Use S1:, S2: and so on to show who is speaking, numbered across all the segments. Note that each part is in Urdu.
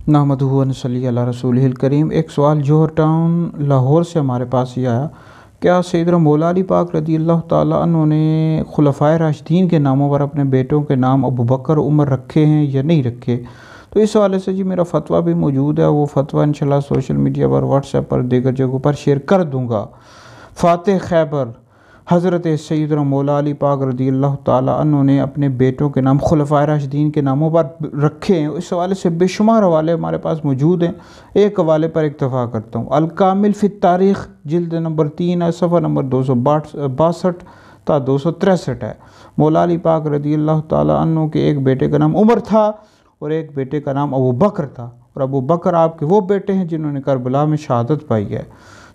S1: نحمدہ و نصلی علی رسولہ الکریم۔ ایک سوال جوہر ٹاؤن لاہور سے ہمارے پاس یہ آیا، کیا سیدنا مولا علی پاک رضی اللہ تعالیٰ عنہ نے خلفائے راشدین کے ناموں پر اپنے بیٹوں کے نام ابوبکر عمر رکھے ہیں یا نہیں رکھے؟ تو اس حوالے سے جی میرا فتویٰ بھی موجود ہے، وہ فتویٰ انشاءاللہ سوشل میڈیا پر، واٹس ایپ پر، دیگر جگہوں پر شیئر کر دوں گا۔ فاتح خیبر حضرت سیدنا مولا علی پاک رضی اللہ تعالیٰ عنہ نے اپنے بیٹوں کے نام خلفائے راشدین کے ناموں پر رکھے ہیں، اس حوالے سے بے شمار حوالے ہمارے پاس موجود ہیں۔ ایک حوالے پر اکتفا کرتا ہوں، الکامل فی التاریخ جلد نمبر 3 ہے، صفحہ نمبر 262 تا 263 ہے۔ مولا علی پاک رضی اللہ تعالیٰ عنہ کے ایک بیٹے کا نام عمر تھا اور ایک بیٹے کا نام ابوبکر تھا، اور ابوبکر آپ کے وہ بیٹے ہیں جنہوں نے کربلا میں شہادت پائی ہے۔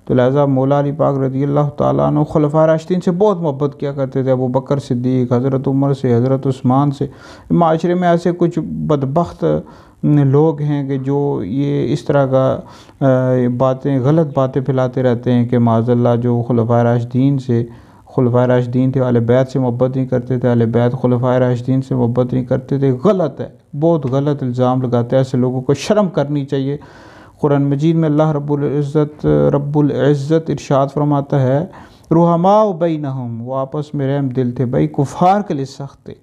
S1: تو لہٰذا مولا علی پاک رضی اللہ تعالیٰ عنہ خلفائے راشدین سے بہت محبت کیا کرتے تھے، ابوبکر صدیق، حضرت عمر سے، حضرت عثمان سے۔ معاشرے میں ایسے کچھ بدبخت لوگ ہیں کہ جو یہ اس طرح کا غلط باتیں پھیلاتے رہتے ہیں کہ معاذ اللہ جو خلفائے راشدین تھے اہل بیت سے محبت نہیں کرتے تھے، اہل بیت خلفائے راشدین سے محبت نہیں کرتے تھے۔ غلط ہے، بہت غلط الزام لگاتے ہیں، ایسے لوگوں کو شرم کرنی چاہیے۔ قرآن مجید میں اللہ رب العزت ارشاد فرماتا ہے، رحماء بینہم، وہ آپس میں رحم دل تھے، بھائی کفار کے لیے سخت تھے۔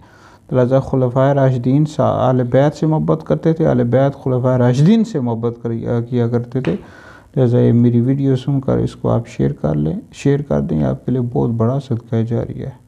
S1: لہٰذا خلفائے راشدین اہل بیت سے محبت کرتے تھے، اہل بیت خلفائے راشدین سے محبت کیا کرتے تھے۔ لہٰذا یہ میری ویڈیو سن کر اس کو آپ شیئر کر دیں، آپ کے لیے بہت بڑا صدقہ جاریہ ہے۔